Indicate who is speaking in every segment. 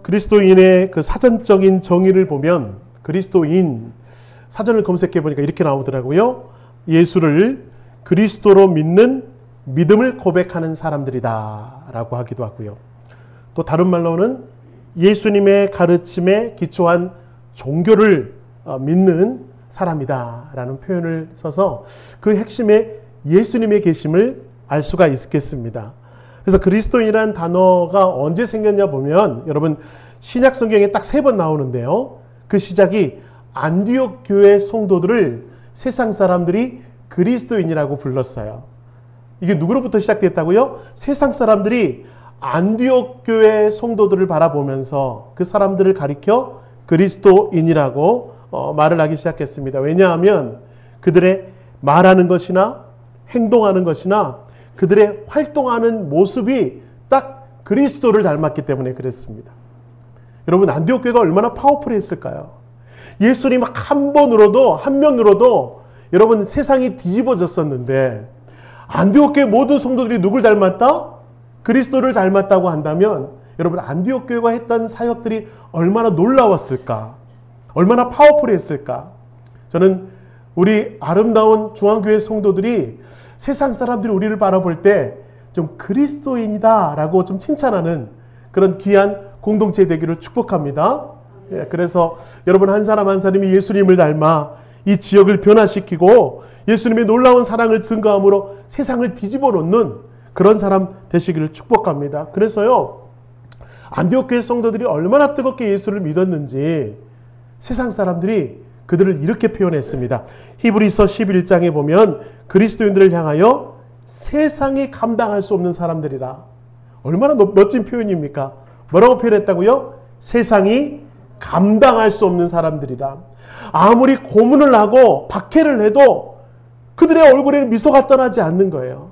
Speaker 1: 그리스도인의 그 사전적인 정의를 보면 그리스도인 사전을 검색해 보니까 이렇게 나오더라고요. 예수를 그리스도로 믿는 믿음을 고백하는 사람들이다 라고 하기도 하고요. 또 다른 말로는 예수님의 가르침에 기초한 종교를 믿는 사람이다 라는 표현을 써서 그 핵심에 예수님의 계심을 알 수가 있겠습니다. 그래서 그리스도인이라는 단어가 언제 생겼냐 보면 여러분 신약 성경에 딱 3번 나오는데요. 그 시작이 안디옥 교회 성도들을 세상 사람들이 그리스도인이라고 불렀어요. 이게 누구로부터 시작됐다고요? 세상 사람들이 안디옥 교회 성도들을 바라보면서 그 사람들을 가리켜 그리스도인이라고 말을 하기 시작했습니다. 왜냐하면 그들의 말하는 것이나 행동하는 것이나 그들의 활동하는 모습이 딱 그리스도를 닮았기 때문에 그랬습니다. 여러분 안디옥 교회가 얼마나 파워풀했을까요? 예수님 한 번으로도 한 명으로도 여러분 세상이 뒤집어졌었는데 안디옥 교회 모든 성도들이 누굴 닮았다? 그리스도를 닮았다고 한다면 여러분 안디옥 교회가 했던 사역들이 얼마나 놀라웠을까? 얼마나 파워풀했을까? 저는 우리 아름다운 중앙교회 성도들이 세상 사람들이 우리를 바라볼 때 좀 그리스도인이다 라고 좀 칭찬하는 그런 귀한 공동체 되기를 축복합니다. 그래서 여러분 한 사람 한 사람이 예수님을 닮아 이 지역을 변화시키고 예수님의 놀라운 사랑을 증거함으로 세상을 뒤집어 놓는 그런 사람 되시기를 축복합니다. 그래서요 안디옥 교회 성도들이 얼마나 뜨겁게 예수를 믿었는지 세상 사람들이 그들을 이렇게 표현했습니다. 히브리서 11장에 보면 그리스도인들을 향하여 세상이 감당할 수 없는 사람들이라. 얼마나 멋진 표현입니까? 뭐라고 표현했다고요? 세상이 감당할 수 없는 사람들이라. 아무리 고문을 하고 박해를 해도 그들의 얼굴에는 미소가 떠나지 않는 거예요.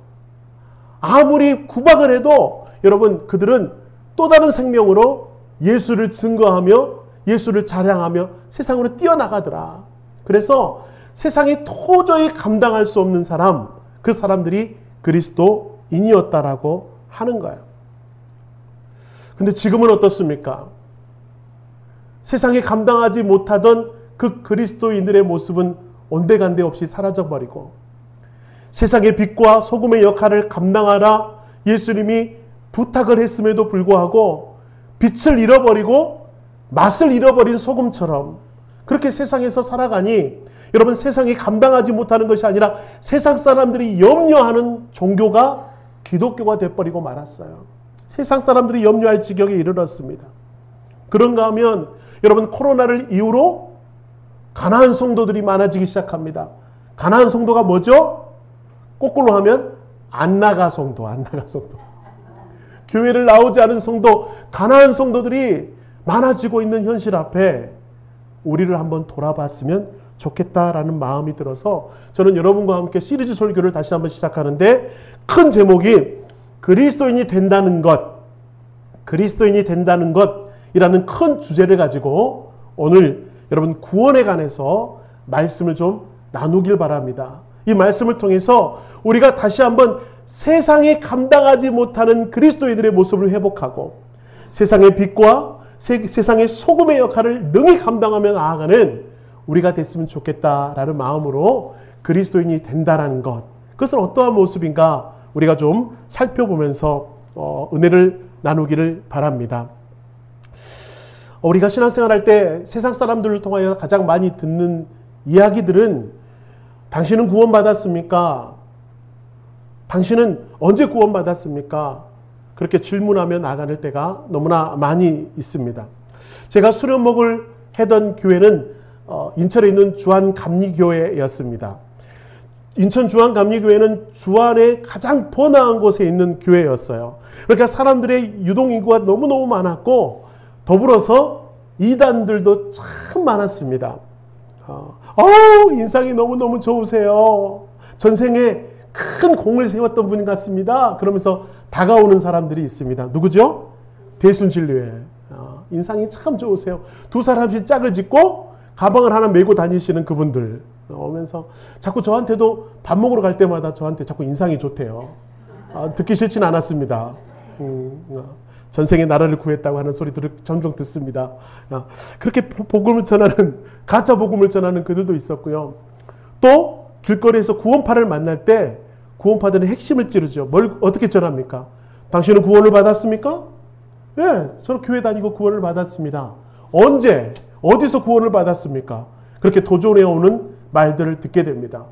Speaker 1: 아무리 구박을 해도 여러분 그들은 또 다른 생명으로 예수를 증거하며 예수를 자랑하며 세상으로 뛰어나가더라. 그래서 세상이 도저히 감당할 수 없는 사람, 그 사람들이 그리스도인이었다라고 하는 거예요. 근데 지금은 어떻습니까? 세상이 감당하지 못하던 그 그리스도인들의 모습은 온데간데 없이 사라져버리고 세상의 빛과 소금의 역할을 감당하라 예수님이 부탁을 했음에도 불구하고 빛을 잃어버리고 맛을 잃어버린 소금처럼 그렇게 세상에서 살아가니 여러분 세상이 감당하지 못하는 것이 아니라 세상 사람들이 염려하는 종교가 기독교가 돼버리고 말았어요. 세상 사람들이 염려할 지경에 이르렀습니다. 그런가 하면 여러분 코로나를 이유로 가난한 성도들이 많아지기 시작합니다. 가난한 성도가 뭐죠? 거꾸로 하면 안 나가 성도. 교회를 나오지 않은 성도, 가난한 성도들이 많아지고 있는 현실 앞에 우리를 한번 돌아봤으면 좋겠다라는 마음이 들어서 저는 여러분과 함께 시리즈 설교를 다시 한번 시작하는데 큰 제목이 그리스도인이 된다는 것이라는 큰 주제를 가지고 오늘 여러분 구원에 관해서 말씀을 좀 나누길 바랍니다. 이 말씀을 통해서 우리가 다시 한번 세상이 감당하지 못하는 그리스도인들의 모습을 회복하고 세상의 빛과 세상의 소금의 역할을 능히 감당하며 나아가는 우리가 됐으면 좋겠다라는 마음으로 그리스도인이 된다는 것. 그것은 어떠한 모습인가 우리가 좀 살펴보면서 은혜를 나누기를 바랍니다. 우리가 신앙생활할 때 세상 사람들을 통하여 가장 많이 듣는 이야기들은 당신은 구원받았습니까? 당신은 언제 구원받았습니까? 그렇게 질문하며 나가는 때가 너무나 많이 있습니다. 제가 수련목을 하던 교회는 인천에 있는 주안감리교회였습니다. 인천 주안감리교회는 주안의 가장 번화한 곳에 있는 교회였어요. 그러니까 사람들의 유동인구가 너무너무 많았고 더불어서 이단들도 참 많았습니다. 인상이 너무너무 좋으세요. 전생에 큰 공을 세웠던 분 같습니다. 그러면서 다가오는 사람들이 있습니다. 누구죠? 배순진교회. 인상이 참 좋으세요. 두 사람씩 짝을 짓고 가방을 하나 메고 다니시는 그분들 오면서 자꾸 저한테도 밥 먹으러 갈 때마다 저한테 자꾸 인상이 좋대요. 듣기 싫진 않았습니다. 전생에 나라를 구했다고 하는 소리들을 종종 듣습니다. 그렇게 복음을 전하는, 가짜 복음을 전하는 그들도 있었고요. 또 길거리에서 구원파를 만날 때 구원파들은 핵심을 찌르죠. 뭘 어떻게 전합니까? 당신은 구원을 받았습니까? 예, 저는 교회 다니고 구원을 받았습니다. 언제? 어디서 구원을 받았습니까? 그렇게 도전해 오는 말들을 듣게 됩니다.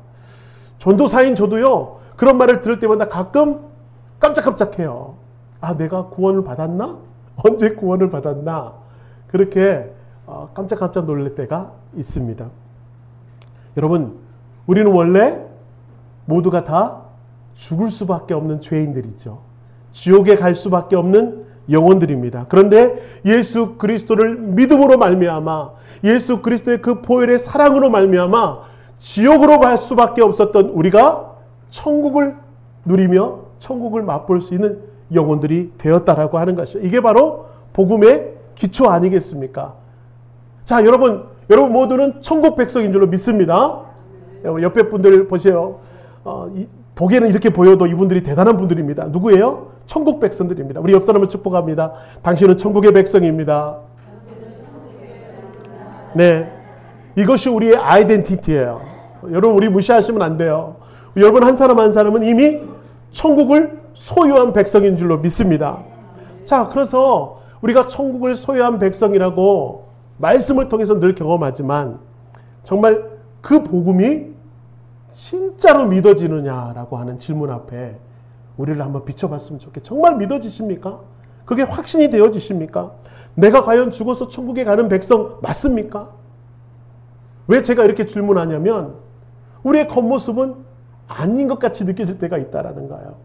Speaker 1: 전도사인 저도요, 그런 말을 들을 때마다 가끔 깜짝깜짝해요. 아, 내가 구원을 받았나? 언제 구원을 받았나? 그렇게 깜짝깜짝 놀랄 때가 있습니다. 여러분, 우리는 원래 모두가 다 죽을 수밖에 없는 죄인들이죠. 지옥에 갈 수밖에 없는 영혼들입니다. 그런데 예수 그리스도를 믿음으로 말미암아, 예수 그리스도의 그 보혈의 사랑으로 말미암아 지옥으로 갈 수밖에 없었던 우리가 천국을 누리며 천국을 맛볼 수 있는 영혼들이 되었다라고 하는 것이죠. 이게 바로 복음의 기초 아니겠습니까? 자, 여러분 모두는 천국 백성인 줄로 믿습니다. 옆에 분들 보세요. 보기에는 이렇게 보여도 이분들이 대단한 분들입니다. 누구예요? 천국 백성들입니다. 우리 옆 사람을 축복합니다. 당신은 천국의 백성입니다. 네, 이것이 우리의 아이덴티티예요. 여러분, 우리 무시하시면 안 돼요. 여러분 한 사람 한 사람은 이미 천국을 소유한 백성인 줄로 믿습니다. 자, 그래서 우리가 천국을 소유한 백성이라고 말씀을 통해서 늘 경험하지만 정말 그 복음이 진짜로 믿어지느냐라고 하는 질문 앞에 우리를 한번 비춰봤으면 좋겠어요. 정말 믿어지십니까? 그게 확신이 되어지십니까? 내가 과연 죽어서 천국에 가는 백성 맞습니까? 왜 제가 이렇게 질문하냐면 우리의 겉모습은 아닌 것 같이 느껴질 때가 있다라는 거예요.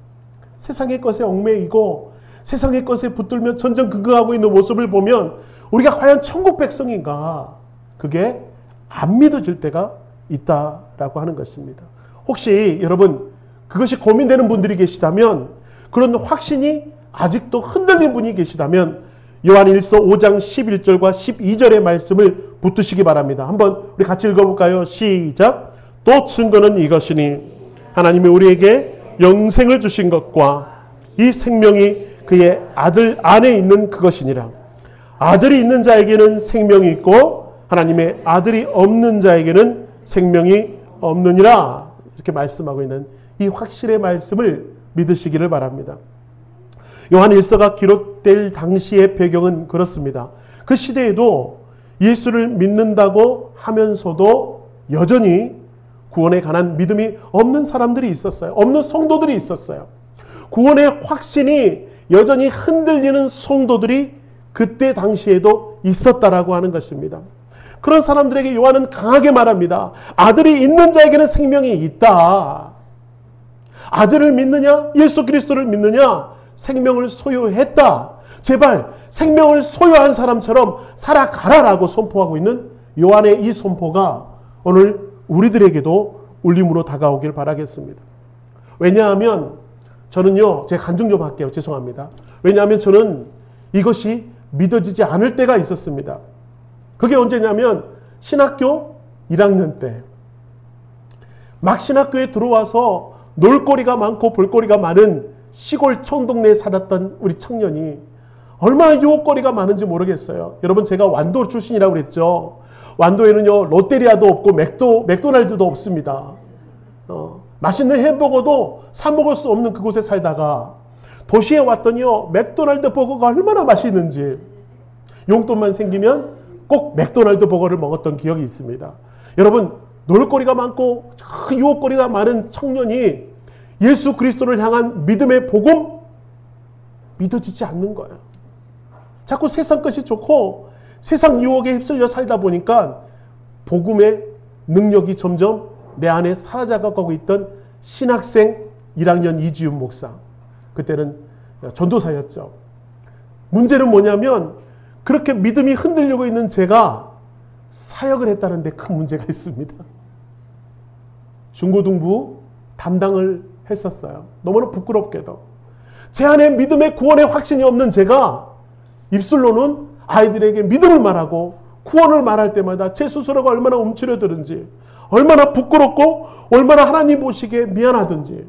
Speaker 1: 세상의 것에 얽매이고 세상의 것에 붙들며 전전긍긍하고 있는 모습을 보면 우리가 과연 천국 백성인가? 그게 안 믿어질 때가 있다라고 하는 것입니다. 혹시 여러분 그것이 고민되는 분들이 계시다면, 그런 확신이 아직도 흔들린 분이 계시다면 요한일서 5장 11절과 12절의 말씀을 붙드시기 바랍니다. 한번 우리 같이 읽어볼까요? 시작. 또 증거는 이것이니 하나님이 우리에게 영생을 주신 것과 이 생명이 그의 아들 안에 있는 그것이니라. 아들이 있는 자에게는 생명이 있고 하나님의 아들이 없는 자에게는 생명이 없느니라. 이렇게 말씀하고 있는 이 확실의 말씀을 믿으시기를 바랍니다. 요한일서가 기록될 당시의 배경은 그렇습니다. 그 시대에도 예수를 믿는다고 하면서도 여전히 구원에 관한 믿음이 없는 사람들이 있었어요. 없는 성도들이 있었어요. 구원의 확신이 여전히 흔들리는 성도들이 그때 당시에도 있었다라고 하는 것입니다. 그런 사람들에게 요한은 강하게 말합니다. 아들이 있는 자에게는 생명이 있다. 아들을 믿느냐? 예수 그리스도를 믿느냐? 생명을 소유했다. 제발 생명을 소유한 사람처럼 살아가라라고 선포하고 있는 요한의 이 선포가 오늘 우리들에게도 울림으로 다가오길 바라겠습니다. 왜냐하면 저는요, 제가 간증 좀 할게요. 죄송합니다. 왜냐하면 저는 이것이 믿어지지 않을 때가 있었습니다. 그게 언제냐면 신학교 1학년 때 막 신학교에 들어와서 놀거리가 많고 볼거리가 많은 시골 청동네에 살았던 우리 청년이 얼마나 유혹거리가 많은지 모르겠어요. 여러분, 제가 완도 출신이라고 그랬죠. 완도에는요, 롯데리아도 없고 맥도날드도 없습니다. 맛있는 햄버거도 사 먹을 수 없는 그곳에 살다가 도시에 왔더니요, 맥도날드 버거가 얼마나 맛있는지 용돈만 생기면 꼭 맥도날드 버거를 먹었던 기억이 있습니다. 여러분, 놀거리가 많고 유혹거리가 많은 청년이 예수 그리스도를 향한 믿음의 복음 믿어지지 않는 거예요. 자꾸 세상 것이 좋고 세상 유혹에 휩쓸려 살다 보니까 복음의 능력이 점점 내 안에 사라져가고 있던 신학생 1학년 이지훈 목사. 그때는 전도사였죠. 문제는 뭐냐면 그렇게 믿음이 흔들리고 있는 제가 사역을 했다는 데 큰 문제가 있습니다. 중고등부 담당을 했었어요. 너무나 부끄럽게도. 제 안에 믿음의 구원의 확신이 없는 제가 입술로는 아이들에게 믿음을 말하고 구원을 말할 때마다 제 스스로가 얼마나 움츠려드는지, 얼마나 부끄럽고 얼마나 하나님 보시기에 미안하든지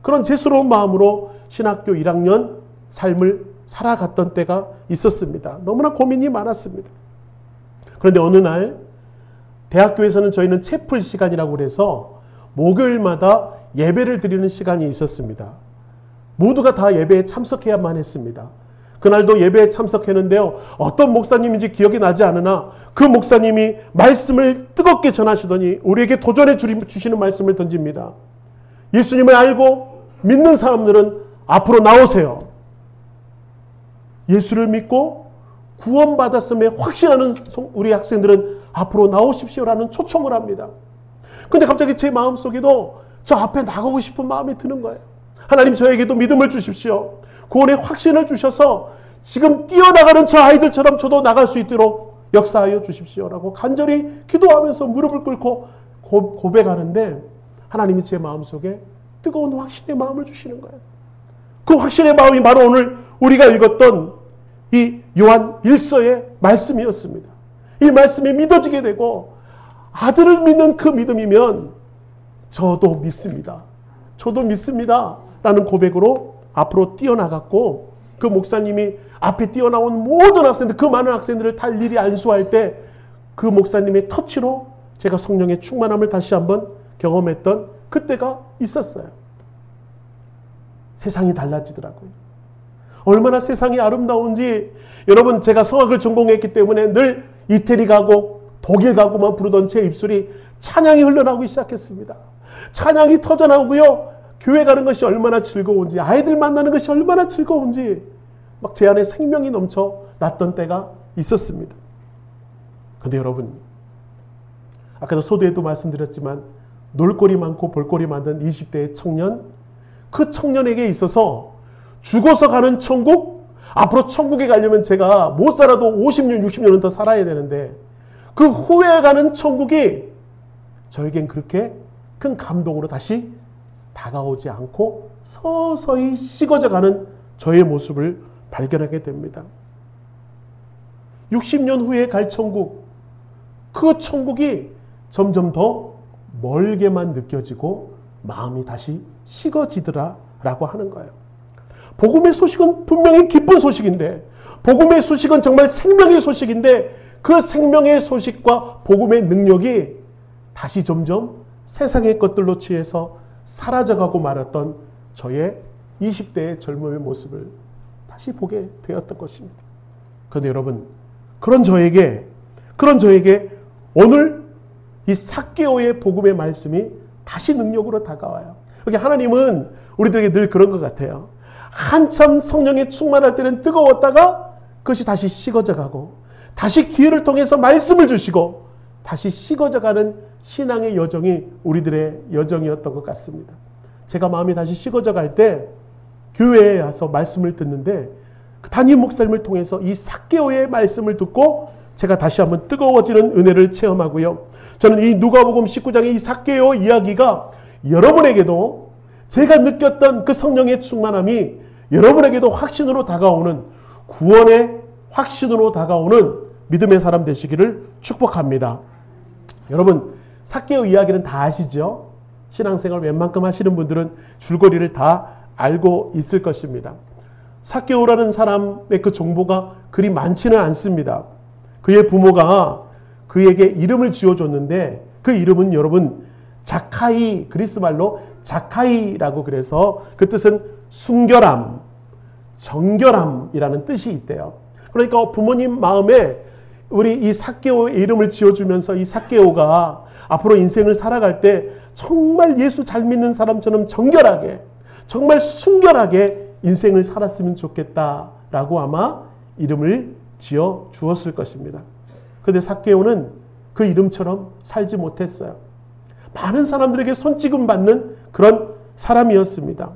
Speaker 1: 그런 죄스러운 마음으로 신학교 1학년 삶을 살아갔던 때가 있었습니다. 너무나 고민이 많았습니다. 그런데 어느 날 대학교에서는 저희는 채플 시간이라고 그래서 목요일마다 예배를 드리는 시간이 있었습니다. 모두가 다 예배에 참석해야만 했습니다. 그날도 예배에 참석했는데요. 어떤 목사님인지 기억이 나지 않으나 그 목사님이 말씀을 뜨겁게 전하시더니 우리에게 도전해 주시는 말씀을 던집니다. 예수님을 알고 믿는 사람들은 앞으로 나오세요. 예수를 믿고 구원받았음에 확신하는 우리 학생들은 앞으로 나오십시오라는 초청을 합니다. 근데 갑자기 제 마음속에도 저 앞에 나가고 싶은 마음이 드는 거예요. 하나님 저에게도 믿음을 주십시오. 구원의 확신을 주셔서 지금 뛰어나가는 저 아이들처럼 저도 나갈 수 있도록 역사하여 주십시오라고 간절히 기도하면서 무릎을 꿇고 고백하는데 하나님이 제 마음속에 뜨거운 확신의 마음을 주시는 거예요. 그 확신의 마음이 바로 오늘 우리가 읽었던 이 요한 1서의 말씀이었습니다. 이 말씀이 믿어지게 되고 아들을 믿는 그 믿음이면 저도 믿습니다. 저도 믿습니다. 라는 고백으로 앞으로 뛰어나갔고 그 목사님이 앞에 뛰어나온 모든 학생들, 그 많은 학생들을 다 일일이 안수할 때 그 목사님의 터치로 제가 성령의 충만함을 다시 한번 경험했던 그때가 있었어요. 세상이 달라지더라고요. 얼마나 세상이 아름다운지 여러분 제가 성악을 전공했기 때문에 늘 이태리 가고 독일 가고만 부르던 제 입술이 찬양이 흘러나오기 시작했습니다. 찬양이 터져나오고요. 교회 가는 것이 얼마나 즐거운지 아이들 만나는 것이 얼마나 즐거운지 막 제 안에 생명이 넘쳐 났던 때가 있었습니다. 그런데 여러분 아까도 소두에도 말씀드렸지만 놀거리 많고 볼거리 많은 20대의 청년 그 청년에게 있어서 죽어서 가는 천국 앞으로 천국에 가려면 제가 못 살아도 50년 60년은 더 살아야 되는데 그 후에 가는 천국이 저에겐 그렇게 큰 감동으로 다시 다가오지 않고 서서히 식어져가는 저의 모습을 발견하게 됩니다. 60년 후에 갈 천국, 그 천국이 점점 더 멀게만 느껴지고 마음이 다시 식어지더라라고 하는 거예요. 복음의 소식은 분명히 기쁜 소식인데 복음의 소식은 정말 생명의 소식인데 그 생명의 소식과 복음의 능력이 다시 점점 세상의 것들로 취해서 사라져가고 말았던 저의 20대의 젊음의 모습을 다시 보게 되었던 것입니다. 그런데 여러분 그런 저에게 오늘 이 삭개오의 복음의 말씀이 다시 능력으로 다가와요. 그러니까 하나님은 우리들에게 늘 그런 것 같아요. 한참 성령에 충만할 때는 뜨거웠다가 그것이 다시 식어져가고 다시 기회를 통해서 말씀을 주시고 다시 식어져가는 신앙의 여정이 우리들의 여정이었던 것 같습니다. 제가 마음이 다시 식어져 갈 때 교회에 와서 말씀을 듣는데 그 담임 목사님을 통해서 이 삭개오의 말씀을 듣고 제가 다시 한번 뜨거워지는 은혜를 체험하고요. 저는 이 누가복음 19장의 이 삭개오 이야기가 여러분에게도 제가 느꼈던 그 성령의 충만함이 여러분에게도 확신으로 다가오는 구원의 확신으로 다가오는 믿음의 사람 되시기를 축복합니다. 여러분 삭개오 이야기는 다 아시죠? 신앙생활 웬만큼 하시는 분들은 줄거리를 다 알고 있을 것입니다. 삭개오라는 사람의 그 정보가 그리 많지는 않습니다. 그의 부모가 그에게 이름을 지어줬는데 그 이름은 여러분 자카이, 그리스말로 자카이라고 그래서 그 뜻은 순결함, 정결함이라는 뜻이 있대요. 그러니까 부모님 마음에 우리 이 삭개오의 이름을 지어주면서 이 삭개오가 앞으로 인생을 살아갈 때 정말 예수 잘 믿는 사람처럼 정결하게 정말 순결하게 인생을 살았으면 좋겠다라고 아마 이름을 지어 주었을 것입니다. 그런데 삭개오는 그 이름처럼 살지 못했어요. 많은 사람들에게 손찌금 받는 그런 사람이었습니다.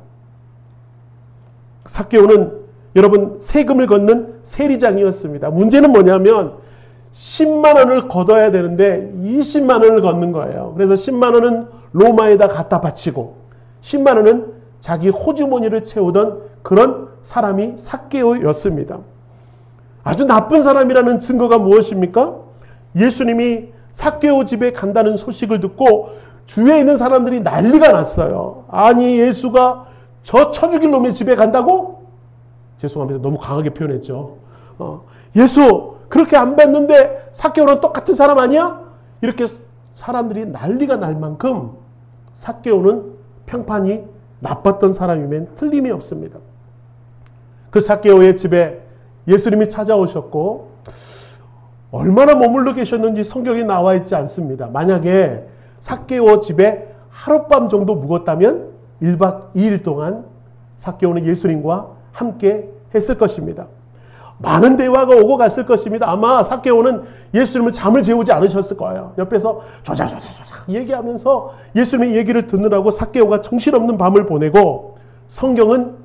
Speaker 1: 삭개오는 여러분 세금을 걷는 세리장이었습니다. 문제는 뭐냐면 10만 원을 걷어야 되는데 20만 원을 걷는 거예요. 그래서 10만 원은 로마에다 갖다 바치고 10만 원은 자기 호주머니를 채우던 그런 사람이 삭개오였습니다. 아주 나쁜 사람이라는 증거가 무엇입니까? 예수님이 삭개오 집에 간다는 소식을 듣고 주위에 있는 사람들이 난리가 났어요. 아니 예수가 저 쳐죽일 놈의 집에 간다고? 죄송합니다. 너무 강하게 표현했죠. 예수 그렇게 안 뵀는데 삭개오는 똑같은 사람 아니야? 이렇게 사람들이 난리가 날 만큼 삭개오는 평판이 나빴던 사람이면 틀림이 없습니다. 그 삭개오의 집에 예수님이 찾아오셨고 얼마나 머물러 계셨는지 성경에 나와 있지 않습니다. 만약에 삭개오 집에 하룻밤 정도 묵었다면 1박 2일 동안 삭개오는 예수님과 함께 했을 것입니다. 많은 대화가 오고 갔을 것입니다. 아마 삭개오는 예수님을 잠을 재우지 않으셨을 거예요. 옆에서 조자조자조자 얘기하면서 예수님의 얘기를 듣느라고 삭개오가 정신없는 밤을 보내고, 성경은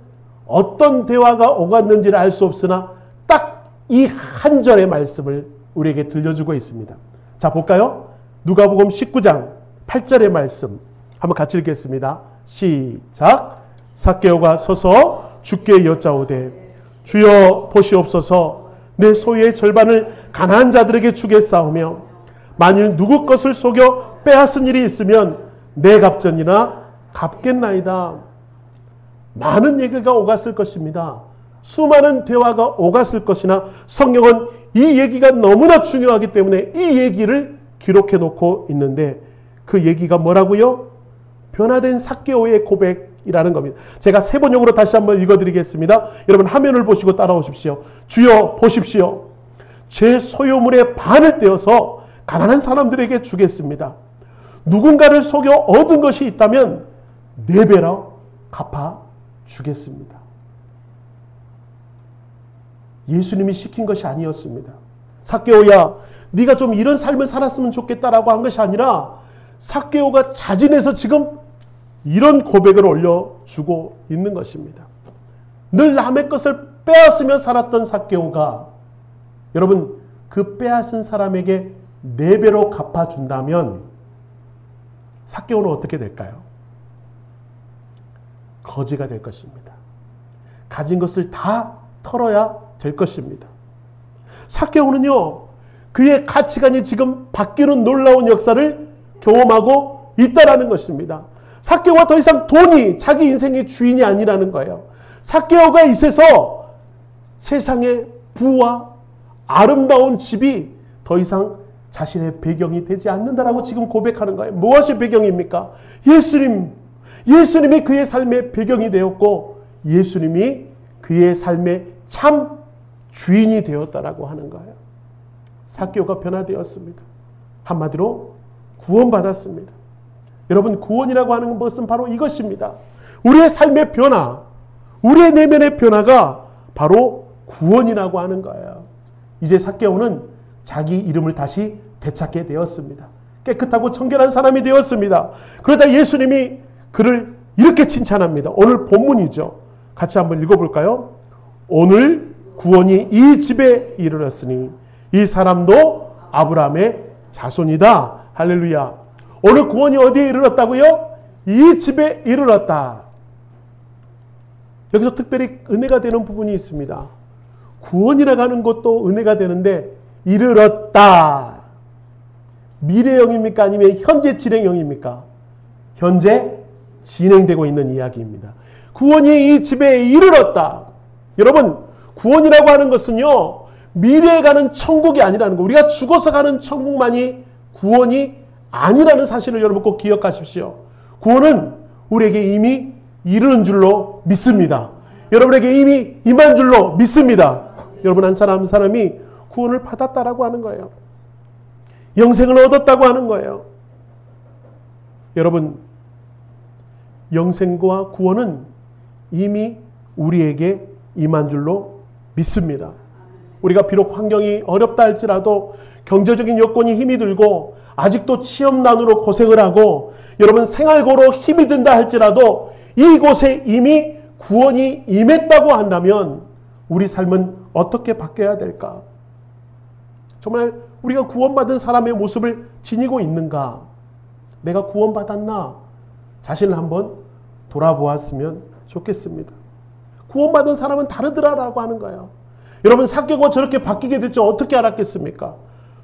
Speaker 1: 어떤 대화가 오갔는지를 알 수 없으나 딱 이 한 절의 말씀을 우리에게 들려주고 있습니다. 자, 볼까요? 누가복음 19장 8절의 말씀 한번 같이 읽겠습니다. 시작. 삭개오가 서서 주께 여짜오되 주여 보시옵소서, 내 소유의 절반을 가난한 자들에게 주겠사오며 만일 누구 것을 속여 빼앗은 일이 있으면 내 갑전이나 갚겠나이다. 많은 얘기가 오갔을 것입니다. 수많은 대화가 오갔을 것이나 성경은 이 얘기가 너무나 중요하기 때문에 이 얘기를 기록해 놓고 있는데, 그 얘기가 뭐라고요? 변화된 삭개오의 고백이라는 겁니다. 제가 세 번역으로 다시 한번 읽어드리겠습니다. 여러분 화면을 보시고 따라오십시오. 주여 보십시오. 제 소유물의 반을 떼어서 가난한 사람들에게 주겠습니다. 누군가를 속여 얻은 것이 있다면 4배로 갚아 주겠습니다. 예수님이 시킨 것이 아니었습니다. 삭개오야, 네가 좀 이런 삶을 살았으면 좋겠다라고 한 것이 아니라 삭개오가 자진해서 지금 이런 고백을 올려주고 있는 것입니다. 늘 남의 것을 빼앗으며 살았던 삭개오가, 여러분 그 빼앗은 사람에게 4배로 갚아준다면 삭개오는 어떻게 될까요? 거지가 될 것입니다. 가진 것을 다 털어야 될 것입니다. 삭개오는요, 그의 가치관이 지금 바뀌는 놀라운 역사를 경험하고 있다라는 것입니다. 삭개오가 더 이상 돈이 자기 인생의 주인이 아니라는 거예요. 삭개오가 있어서 세상의 부와 아름다운 집이 더 이상 자신의 배경이 되지 않는다라고 지금 고백하는 거예요. 무엇이 배경입니까? 예수님이 그의 삶의 배경이 되었고 예수님이 그의 삶의 참 주인이 되었다라고 하는 거예요. 삭개오가 변화되었습니다. 한마디로 구원받았습니다. 여러분, 구원이라고 하는 것은 바로 이것입니다. 우리의 삶의 변화, 우리의 내면의 변화가 바로 구원이라고 하는 거예요. 이제 삭개오는 자기 이름을 다시 되찾게 되었습니다. 깨끗하고 청결한 사람이 되었습니다. 그러자 예수님이 그를 이렇게 칭찬합니다. 오늘 본문이죠. 같이 한번 읽어볼까요? 오늘 구원이 이 집에 이르렀으니 이 사람도 아브라함의 자손이다. 할렐루야. 오늘 구원이 어디에 이르렀다고요? 이 집에 이르렀다. 여기서 특별히 은혜가 되는 부분이 있습니다. 구원이라고 하는 것도 은혜가 되는데 이르렀다. 미래형입니까? 아니면 현재 진행형입니까? 현재 진행되고 있는 이야기입니다. 구원이 이 집에 이르렀다. 여러분, 구원이라고 하는 것은요, 미래에 가는 천국이 아니라는 거, 우리가 죽어서 가는 천국만이 구원이 아니라는 사실을 여러분 꼭 기억하십시오. 구원은 우리에게 이미 이르는 줄로 믿습니다. 여러분에게 이미 임한 줄로 믿습니다. 여러분 한 사람 한 사람이 구원을 받았다라고 하는 거예요. 영생을 얻었다고 하는 거예요. 여러분, 영생과 구원은 이미 우리에게 임한 줄로 믿습니다. 우리가 비록 환경이 어렵다 할지라도, 경제적인 여건이 힘이 들고 아직도 취업난으로 고생을 하고 여러분 생활고로 힘이 든다 할지라도 이곳에 이미 구원이 임했다고 한다면 우리 삶은 어떻게 바뀌어야 될까? 정말 우리가 구원받은 사람의 모습을 지니고 있는가? 내가 구원받았나? 자신을 한번 돌아보았으면 좋겠습니다. 구원받은 사람은 다르더라라고 하는 거예요. 여러분, 삭개오가 저렇게 바뀌게 될 줄 어떻게 알았겠습니까?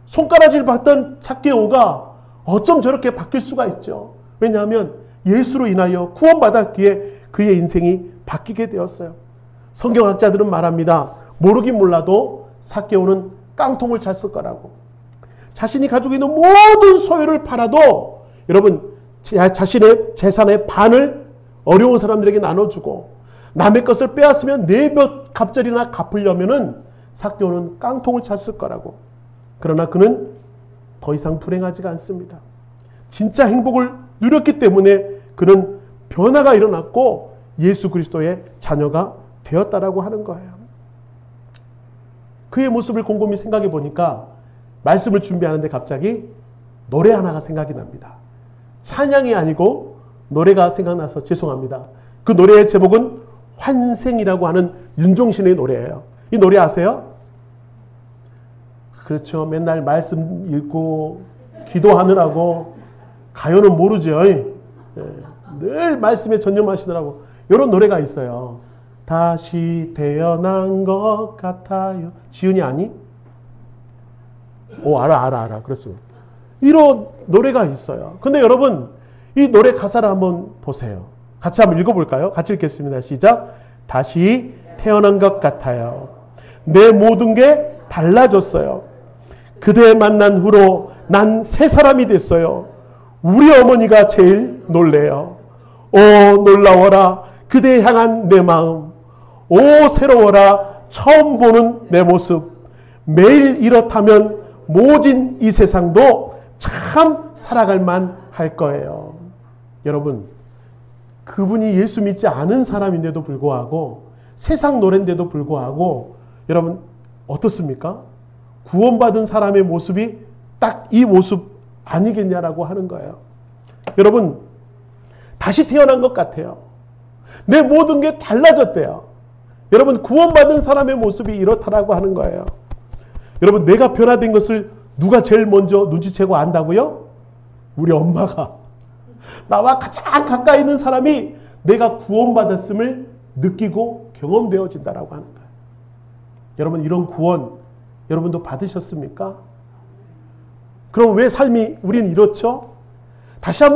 Speaker 1: 손가락질 받던 삭개오가 어쩜 저렇게 바뀔 수가 있죠? 왜냐하면 예수로 인하여 구원받았기에 그의 인생이 바뀌게 되었어요. 성경학자들은 말합니다. 모르긴 몰라도 삭개오는 깡통을 찼을 거라고. 자신이 가지고 있는 모든 소유를 팔아도 여러분 자신의 재산의 반을 어려운 사람들에게 나눠주고 남의 것을 빼앗으면 네 몇 갑절이나 갚으려면은 삭개오는 깡통을 찼을 거라고. 그러나 그는 더 이상 불행하지가 않습니다. 진짜 행복을 누렸기 때문에 그는 변화가 일어났고 예수 그리스도의 자녀가 되었다라고 하는 거예요. 그의 모습을 곰곰이 생각해 보니까 말씀을 준비하는데 갑자기 노래 하나가 생각이 납니다. 찬양이 아니고 노래가 생각나서 죄송합니다. 그 노래의 제목은 환생이라고 하는 윤종신의 노래예요. 이 노래 아세요? 그렇죠. 맨날 말씀 읽고 기도하느라고 가요는 모르죠. 늘 말씀에 전념하시느라고 이런 노래가 있어요. 다시 태어난 것 같아요. 지은이 아니? 오, 알아. 그렇습니다. 이런 노래가 있어요. 근데 여러분, 이 노래 가사를 한번 보세요. 같이 한번 읽어볼까요? 같이 읽겠습니다. 시작. 다시 태어난 것 같아요. 내 모든 게 달라졌어요. 그대 만난 후로 난 새 사람이 됐어요. 우리 어머니가 제일 놀래요. 오, 놀라워라. 그대 향한 내 마음. 오, 새로워라. 처음 보는 내 모습. 매일 이렇다면 모진 이 세상도 참 살아갈 만할 거예요. 여러분, 그분이 예수 믿지 않은 사람인데도 불구하고 세상 노래인데도 불구하고 여러분 어떻습니까? 구원받은 사람의 모습이 딱 이 모습 아니겠냐라고 하는 거예요. 여러분, 다시 태어난 것 같아요. 내 모든 게 달라졌대요. 여러분, 구원받은 사람의 모습이 이렇다라고 하는 거예요. 여러분, 내가 변화된 것을 누가 제일 먼저 눈치채고 안다고요? 우리 엄마가. 나와 가장 가까이 있는 사람이 내가 구원받았음을 느끼고 경험되어진다라고 하는 거예요. 여러분, 이런 구원 여러분도 받으셨습니까? 그럼 왜 삶이 우리는 이렇죠?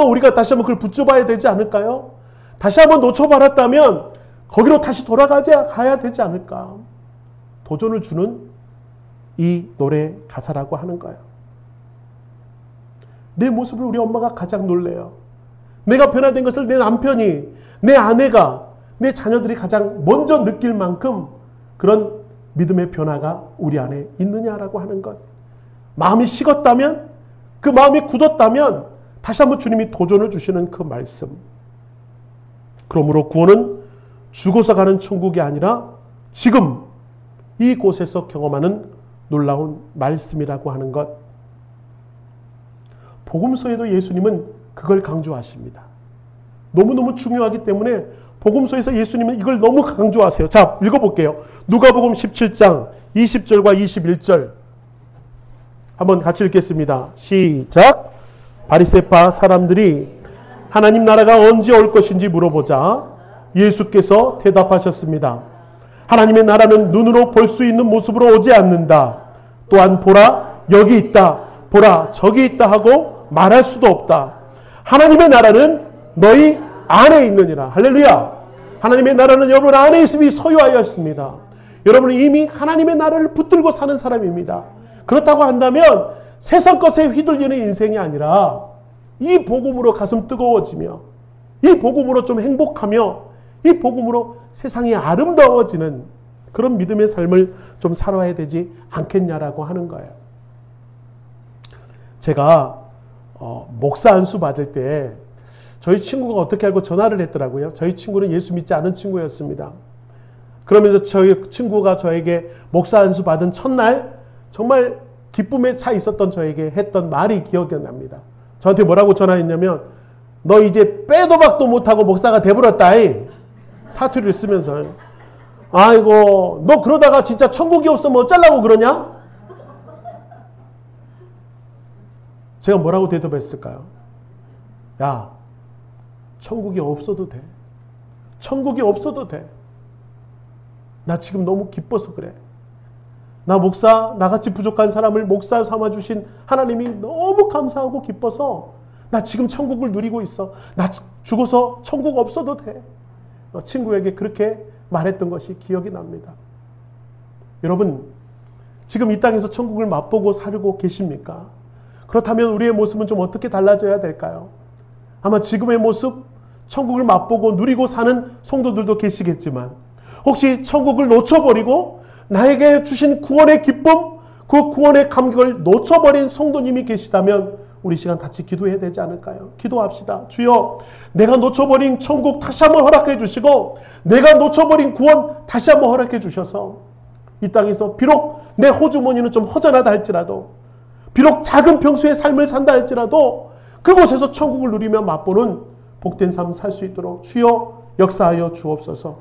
Speaker 1: 우리가 다시 한번 그걸 붙잡아야 되지 않을까요? 다시 한번 놓쳐버렸다면 거기로 다시 가야 되지 않을까? 도전을 주는 이 노래 가사라고 하는 거예요. 내 모습을 우리 엄마가 가장 놀래요. 내가 변화된 것을 내 남편이, 내 아내가, 내 자녀들이 가장 먼저 느낄 만큼 그런 믿음의 변화가 우리 안에 있느냐라고 하는 것. 마음이 식었다면, 그 마음이 굳었다면 다시 한번 주님이 도전을 주시는 그 말씀. 그러므로 구원은 죽어서 가는 천국이 아니라 지금 이곳에서 경험하는 놀라운 말씀이라고 하는 것. 복음서에도 예수님은 그걸 강조하십니다. 너무너무 중요하기 때문에 복음서에서 예수님은 이걸 너무 강조하세요. 자, 읽어볼게요. 누가복음 17장 20절과 21절 한번 같이 읽겠습니다. 시작. 바리새파 사람들이 하나님 나라가 언제 올 것인지 물어보자 예수께서 대답하셨습니다. 하나님의 나라는 눈으로 볼 수 있는 모습으로 오지 않는다. 또한 보라 여기 있다. 보라 저기 있다 하고 말할 수도 없다. 하나님의 나라는 너희 안에 있느니라. 할렐루야. 하나님의 나라는 여러분 안에 있음이 소유하였습니다. 여러분은 이미 하나님의 나라를 붙들고 사는 사람입니다. 그렇다고 한다면 세상 것에 휘둘리는 인생이 아니라 이 복음으로 가슴 뜨거워지며 이 복음으로 좀 행복하며 이 복음으로 세상이 아름다워지는 그런 믿음의 삶을 좀 살아야 되지 않겠냐라고 하는 거예요. 제가 목사 안수 받을 때 저희 친구가 어떻게 알고 전화를 했더라고요. 저희 친구는 예수 믿지 않은 친구였습니다. 그러면서 저희 친구가 저에게 목사 안수 받은 첫날 정말 기쁨에 차 있었던 저에게 했던 말이 기억이 납니다. 저한테 뭐라고 전화했냐면 너 이제 빼도 박도 못하고 목사가 돼버렸다. 사투리를 쓰면서 아이고 너 그러다가 진짜 천국이 없으면 어쩌려고 그러냐? 제가 뭐라고 대답했을까요? 야, 천국이 없어도 돼. 천국이 없어도 돼. 나 지금 너무 기뻐서 그래. 나 목사, 나같이 부족한 사람을 목사 삼아주신 하나님이 너무 감사하고 기뻐서 나 지금 천국을 누리고 있어. 나 죽어서 천국 없어도 돼. 친구에게 그렇게 말했던 것이 기억이 납니다. 여러분, 지금 이 땅에서 천국을 맛보고 살고 계십니까? 그렇다면 우리의 모습은 좀 어떻게 달라져야 될까요? 아마 지금의 모습, 천국을 맛보고 누리고 사는 성도들도 계시겠지만 혹시 천국을 놓쳐버리고 나에게 주신 구원의 기쁨, 그 구원의 감격을 놓쳐버린 성도님이 계시다면 우리 시간 같이 기도해야 되지 않을까요? 기도합시다. 주여, 내가 놓쳐버린 천국 다시 한번 허락해 주시고 내가 놓쳐버린 구원 다시 한번 허락해 주셔서 이 땅에서 비록 내 호주머니는 좀 허전하다 할지라도, 비록 작은 평수의 삶을 산다 할지라도 그곳에서 천국을 누리며 맛보는 복된 삶 살 수 있도록 주여 역사하여 주옵소서.